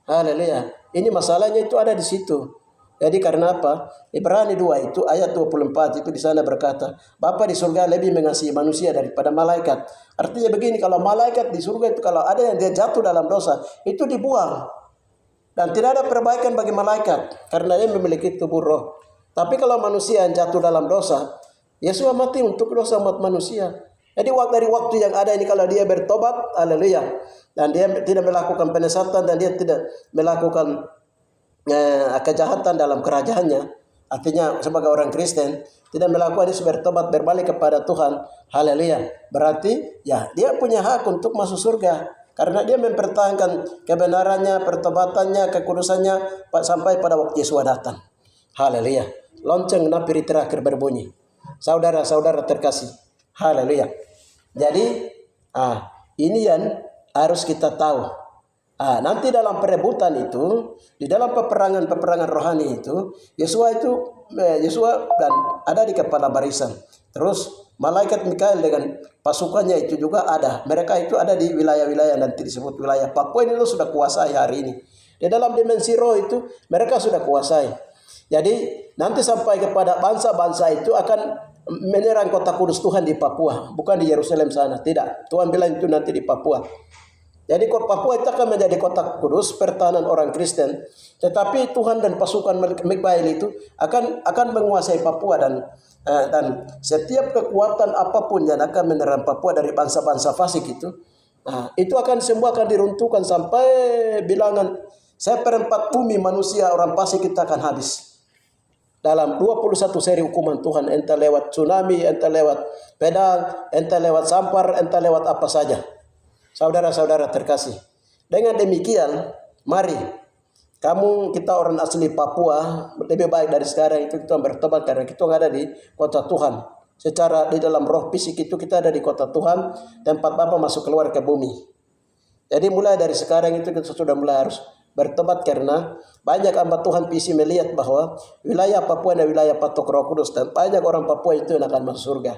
Haleluya. Ini masalahnya itu ada di situ. Jadi karena apa? Ibrani 2 itu ayat 24 itu di sana berkata, Bapa di surga lebih mengasihi manusia daripada malaikat. Artinya begini, kalau malaikat di surga itu kalau ada yang dia jatuh dalam dosa, itu dibuang. Dan tidak ada perbaikan bagi malaikat karena dia memiliki tubuh roh. Tapi kalau manusia yang jatuh dalam dosa, Yesus mati untuk dosa umat manusia. Jadi dari waktu yang ada ini, kalau dia bertobat, haleluya, dan dia tidak melakukan penyesatan, dan dia tidak melakukan kejahatan dalam kerajaannya, artinya sebagai orang Kristen tidak melakukan, dia bertobat berbalik kepada Tuhan, haleluya, berarti ya dia punya hak untuk masuk surga karena dia mempertahankan kebenarannya, pertobatannya, kekudusannya sampai pada waktu Yesus datang. Haleluya. Lonceng napiri terakhir berbunyi. Saudara-saudara terkasih, haleluya. Jadi ini yang harus kita tahu. Nanti dalam perebutan itu, di dalam peperangan rohani itu, Yesua dan ada di kepala barisan. Terus malaikat Mikael dengan pasukannya itu juga ada. Mereka itu ada di wilayah-wilayah nanti disebut wilayah Papua ini sudah kuasai hari ini. Di dalam dimensi roh itu mereka sudah kuasai. Jadi nanti sampai kepada bangsa-bangsa itu akan menyerang kota kudus Tuhan di Papua, bukan di Yerusalem sana. Tidak, Tuhan bilang itu nanti di Papua. Jadi Papua itu akan menjadi kota kudus pertahanan orang Kristen, tetapi Tuhan dan pasukan Mikael itu akan menguasai Papua, dan setiap kekuatan apapun yang akan menyerang Papua dari bangsa-bangsa fasik itu akan semua akan diruntuhkan sampai bilangan 1/4 bumi manusia orang fasik kita akan habis. Dalam 21 seri hukuman Tuhan, entah lewat tsunami, entah lewat pedang, entah lewat sampar, entah lewat apa saja. Saudara-saudara terkasih, dengan demikian, mari kita orang asli Papua, lebih baik dari sekarang itu kita bertobat karena kita ada di kota Tuhan. Secara di dalam roh fisik itu kita ada di kota Tuhan, tempat Bapa masuk keluar ke bumi. Jadi mulai dari sekarang itu kita sudah mulai harus bertobat karena banyak hamba Tuhan visi melihat bahwa wilayah Papua adalah wilayah patok Roh Kudus, dan banyak orang Papua itu yang akan masuk surga.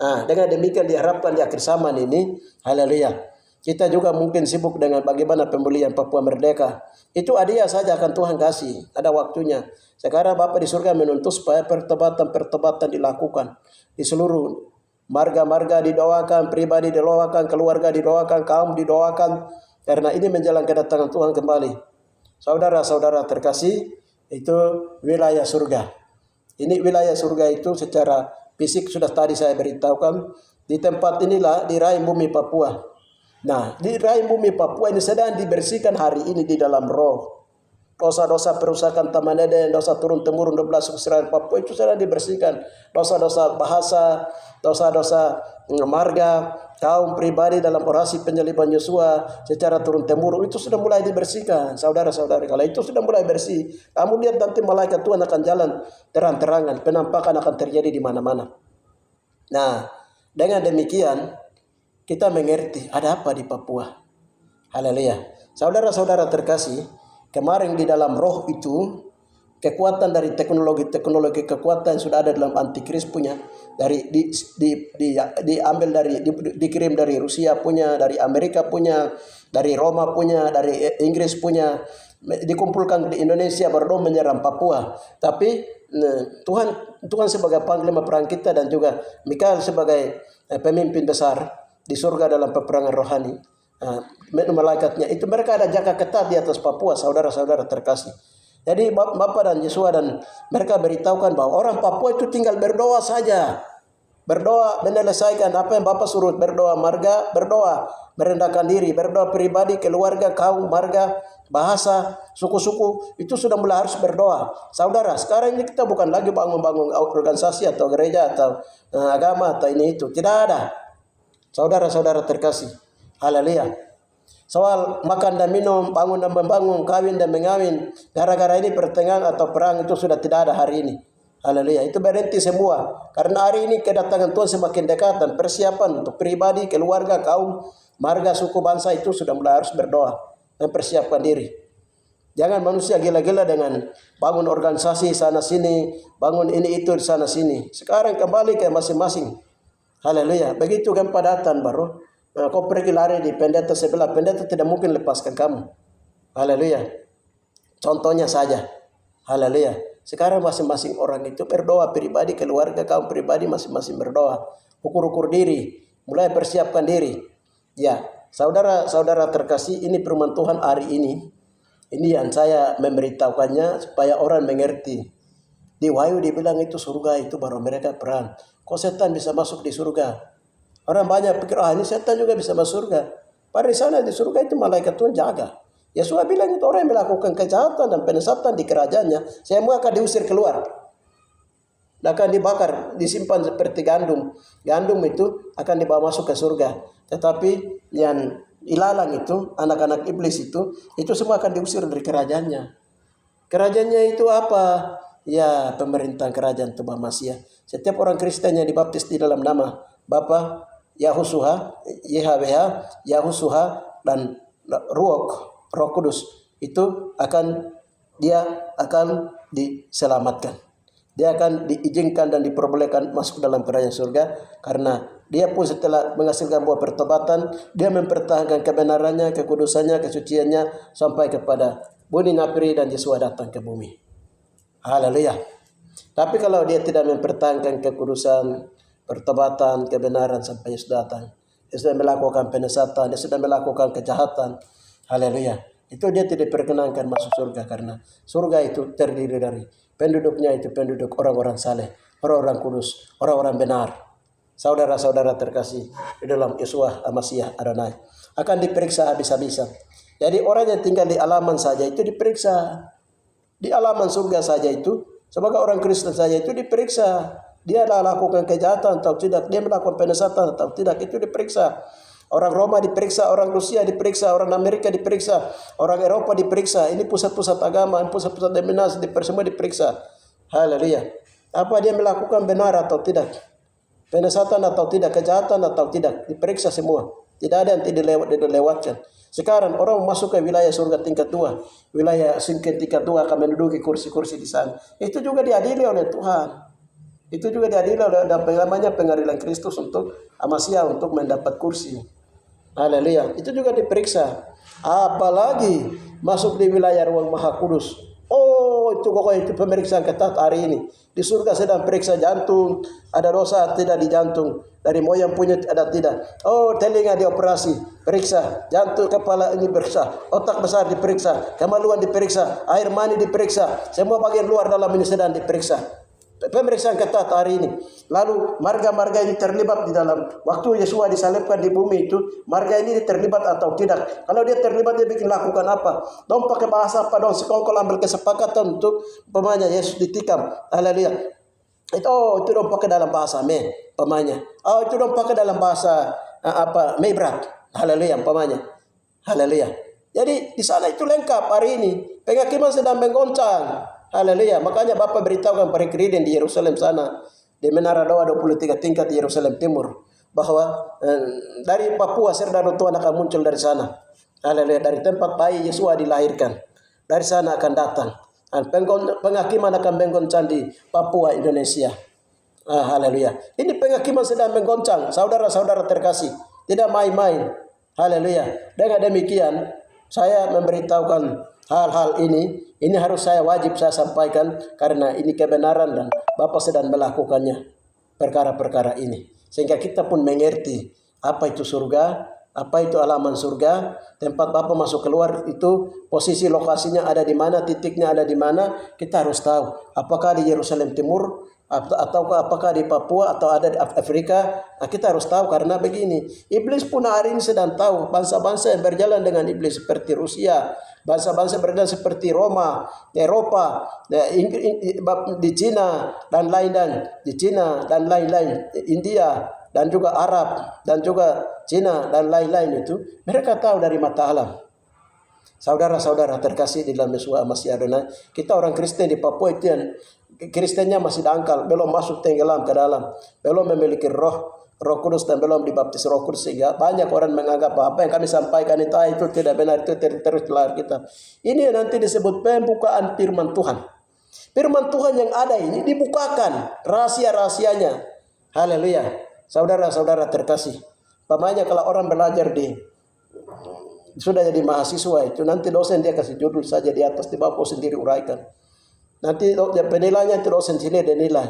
Dengan demikian diharapkan di akhir zaman ini, haleluya, kita juga mungkin sibuk dengan bagaimana pemulihan Papua merdeka. Itu hadiah saja akan Tuhan kasih, ada waktunya. Sekarang Bapa di surga menuntut supaya pertobatan dilakukan di seluruh marga-marga, didoakan, pribadi didoakan, keluarga didoakan, kaum didoakan, karena ini menjelang kedatangan Tuhan kembali. Saudara-saudara terkasih, itu wilayah surga. Ini wilayah surga itu secara fisik sudah tadi saya beritahukan. Di tempat inilah di rahim bumi Papua. Nah, di rahim bumi Papua ini sedang dibersihkan hari ini di dalam roh. Dosa-dosa perusakan Taman Eden, dosa turun-temurun 12 kesusahan Papua itu sedang dibersihkan. Dosa-dosa bahasa, dosa-dosa marga, kaum pribadi dalam orasi penyaliban Yosua secara turun-temurun itu sudah mulai dibersihkan. Saudara-saudara, kalau itu sudah mulai bersih, kamu lihat nanti malaikat Tuhan akan jalan terang-terangan, penampakan akan terjadi di mana-mana. Nah, dengan demikian kita mengerti ada apa di Papua. Haleluya. Saudara-saudara terkasih, kemarin di dalam roh itu kekuatan dari teknologi kekuatan yang sudah ada dalam antikris punya diambil dikirim dari Rusia punya, dari Amerika punya, dari Roma punya, dari Inggris punya, dikumpulkan di Indonesia baru menyerang Papua. Tapi Tuhan sebagai panglima perang kita dan juga Mikael sebagai pemimpin besar di surga dalam peperangan rohani, malaikatnya itu mereka ada jaga ketat di atas Papua, saudara-saudara terkasih. Jadi Bapak dan Yesua dan mereka beritahukan bahwa orang Papua itu tinggal berdoa saja. berdoa menyelesaikan apa yang Bapak suruh, berdoa marga, berdoa merendahkan diri, berdoa pribadi, keluarga, kaum, marga, bahasa, suku-suku, itu sudah mulai harus berdoa. Saudara, sekarang ini kita bukan lagi bangun-bangun organisasi atau gereja atau agama atau ini itu, tidak ada. Saudara-saudara terkasih, haleluya. Soal makan dan minum, bangun dan membangun, kawin dan mengawin, gara-gara ini pertengahan atau perang itu sudah tidak ada hari ini. Haleluya, itu berhenti semua. Karena hari ini kedatangan Tuhan semakin dekat dan persiapan untuk pribadi, keluarga, kaum, marga, suku, bangsa itu sudah mulai harus berdoa dan persiapkan diri. Jangan manusia gila-gila dengan bangun organisasi sana sini, bangun ini itu di sana sini. Sekarang kembali ke masing-masing. Haleluya, begitu kan padatan baru. Kau pergi lari di pendeta sebelah, pendeta tidak mungkin lepaskan kamu. Haleluya. Contohnya saja. Haleluya. Sekarang masing-masing orang itu berdoa pribadi, keluarga, kaum pribadi masing-masing berdoa. Ukur-ukur diri, mulai persiapkan diri. Ya, saudara-saudara terkasih, ini firman Tuhan hari ini. Ini yang saya memberitahukannya supaya orang mengerti. Di Wahyu dibilang itu surga itu baru mereka perang. Kok setan bisa masuk di surga? Orang banyak pikir, ini setan juga bisa masuk surga. Padahal di sana di surga itu malaikat Tuhan jaga. Yesus bilang itu orang yang melakukan kejahatan dan penyesatan di kerajaannya, semua akan diusir keluar. Akan dibakar, disimpan seperti gandum. Gandum itu akan dibawa masuk ke surga. Tetapi yang ilalang itu, anak-anak iblis itu semua akan diusir dari kerajaannya. Kerajaannya itu apa? Ya, pemerintahan kerajaan Tuhan Masia. Setiap orang Kristen yang dibaptis di dalam nama Bapa, Yahushua, YHWH, Yahushua dan Roh Kudus itu dia akan diselamatkan. Dia akan diizinkan dan diperbolehkan masuk dalam kerajaan surga karena dia pun setelah menghasilkan buah pertobatan, dia mempertahankan kebenarannya, kekudusannya, kesuciannya sampai kepada Buni Napiri dan Yesus datang ke bumi. Haleluya. Tapi kalau dia tidak mempertahankan kekudusan, pertobatan, kebenaran sampai Yesus datang, dia sudah melakukan penyesatan, dia sudah melakukan kejahatan. Haleluya. Itu dia tidak diperkenankan masuk surga karena surga itu terdiri dari penduduknya itu penduduk orang-orang saleh, orang-orang kudus, orang-orang benar. Saudara-saudara terkasih di dalam Yesus Masiah Adonai akan diperiksa habis-habisan. Jadi orang yang tinggal di alaman saja itu diperiksa. Di alaman surga saja itu sebagai orang Kristen saja itu diperiksa. Dia lakukan kejahatan atau tidak, dia melakukan penyesatan atau tidak, itu diperiksa. Orang Roma diperiksa, orang Rusia diperiksa, orang Amerika diperiksa, orang Eropa diperiksa. Ini pusat-pusat agama, pusat-pusat dominasi, semua diperiksa. Haleluya. Apa dia melakukan benar atau tidak? Penyesatan atau tidak, kejahatan atau tidak, diperiksa semua. Tidak ada yang tidak dilewatkan. Sekarang orang masuk ke wilayah surga tingkat 2, wilayah singkat tingkat 2 akan menduduki kursi-kursi di sana. Itu juga diadili oleh Tuhan. Itu juga diadili oleh namanya pengadilan Kristus untuk Masiah untuk mendapat kursi. Haleluya. Itu juga diperiksa. Apalagi masuk di wilayah ruang Maha Kudus. Oh, itu pokoknya itu pemeriksaan ketat hari ini. Di surga sedang periksa jantung, ada dosa tidak di jantung, dari moyang punya ada tidak. Oh, telinga dioperasi, periksa, jantung kepala ini periksa, otak besar diperiksa, kemaluan diperiksa, air mani diperiksa, semua bagian luar dalam ini sedang diperiksa. Pemeriksaan ketat hari ini. Lalu marga-marga ini terlibat di dalam waktu Yesus disalibkan di bumi itu, marga ini terlibat atau tidak. Kalau dia terlibat, dia bikin lakukan apa? Dong pakai bahasa apa dong? Sekongkol ambil kesepakatan untuk pemanya Yesus ditikam. Haleluya. Itu dong pakai dalam bahasa pemanya. Oh, itu dong pakai dalam bahasa Mebrat. Haleluya, pemanya. Haleluya. Jadi di sana itu lengkap hari ini. Penghakiman sedang menggoncang. Haleluya. Makanya Bapak beritahukan para Kristen di Yerusalem sana, di Menara Doa 23 tingkat di Yerusalem Timur, bahwa dari Papua Serdadu Tuhan akan muncul dari sana. Haleluya. Dari tempat bayi Yesus dilahirkan, dari sana akan datang. Penghakiman akan menggoncang di Papua, Indonesia. Haleluya. Ini penghakiman sedang menggoncang, saudara-saudara terkasih. Tidak main-main. Haleluya. Dengan demikian, saya memberitahukan hal-hal ini harus wajib saya sampaikan karena ini kebenaran dan Bapak sedang melakukannya perkara-perkara ini. Sehingga kita pun mengerti apa itu surga, Apa itu halaman surga? Tempat Bapak masuk keluar itu posisi lokasinya ada di mana, titiknya ada di mana, kita harus tahu. Apakah di Yerusalem Timur atau apakah di Papua atau ada di Afrika? Nah, kita harus tahu karena begini, iblis pun hari ini sedang tahu bangsa-bangsa yang berjalan dengan iblis seperti Rusia, bangsa-bangsa berjalan seperti Roma, Eropa, di Cina dan lain-lain, di Cina dan lain-lain, India dan juga Arab dan juga Cina dan lain-lain itu mereka tahu dari mata alam. Saudara-saudara terkasih di dalam Yesus Masih Adonai, kita orang Kristen di Papua itu yang Kristennya masih dangkal, belum masuk tenggelam ke dalam, belum memiliki Roh Kudus dan belum dibaptis Roh Kudus, sehingga banyak orang menganggap apa yang kami sampaikan itu tidak benar, itu terus telah kita. Ini yang nanti disebut pembukaan firman Tuhan. Firman Tuhan yang ada ini dibukakan rahasia-rahasianya. Haleluya. Saudara-saudara terkasih, pamannya kalau orang belajar sudah jadi mahasiswa itu nanti dosen dia kasih judul saja di atas, di bawah sendiri uraikan. Nanti penilainya itu dosen sini dan nilai.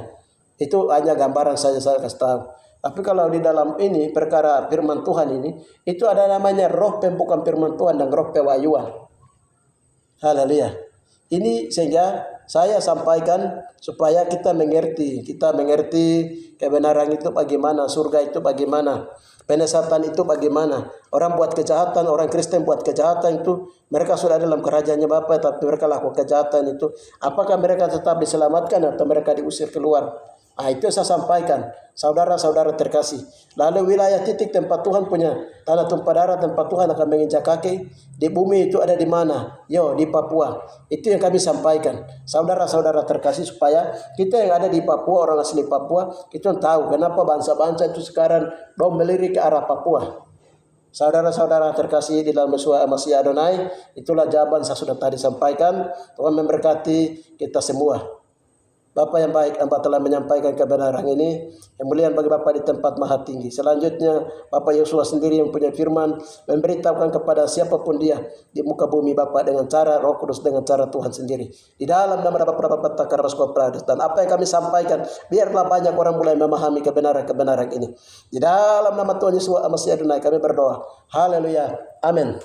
Itu hanya gambaran saja saya kasih tahu. Tapi kalau di dalam ini perkara firman Tuhan ini, itu ada namanya roh pembukaan firman Tuhan dan roh pewahyuan. Haleluya. Ini sehingga saya sampaikan supaya kita mengerti kebenaran itu bagaimana, surga itu bagaimana, penyesatan itu bagaimana. Orang buat kejahatan, orang Kristen buat kejahatan itu, mereka sudah dalam kerajaannya Bapa, tapi mereka lakukan kejahatan itu. Apakah mereka tetap diselamatkan atau mereka diusir keluar? Nah, itu yang saya sampaikan, saudara-saudara terkasih. Lalu wilayah titik tempat Tuhan punya tanah tumpah darah, tempat Tuhan akan menginjak kaki di bumi itu ada di mana? Yo, di Papua. Itu yang kami sampaikan, saudara-saudara terkasih, supaya kita yang ada di Papua, orang asli Papua, kita tahu kenapa bangsa-bangsa itu sekarang melirik ke arah Papua. Saudara-saudara terkasih di dalam Yesus Masih Adonai, itulah jawaban saya sudah tadi sampaikan. Tuhan memberkati kita semua. Bapak yang baik, Anda telah menyampaikan kebenaran ini. Kemuliaan bagi Bapak di tempat maha tinggi. Selanjutnya, Bapak Yesus sendiri yang punya firman, memberitahukan kepada siapapun dia di muka bumi Bapak dengan cara Roh Kudus, dengan cara Tuhan sendiri. Di dalam nama Bapak takar Pradas. Dan apa yang kami sampaikan, biarlah banyak orang mulai memahami kebenaran-kebenaran ini. Di dalam nama Tuhan Yesus Masih Adonai kami berdoa. Haleluya. Amin.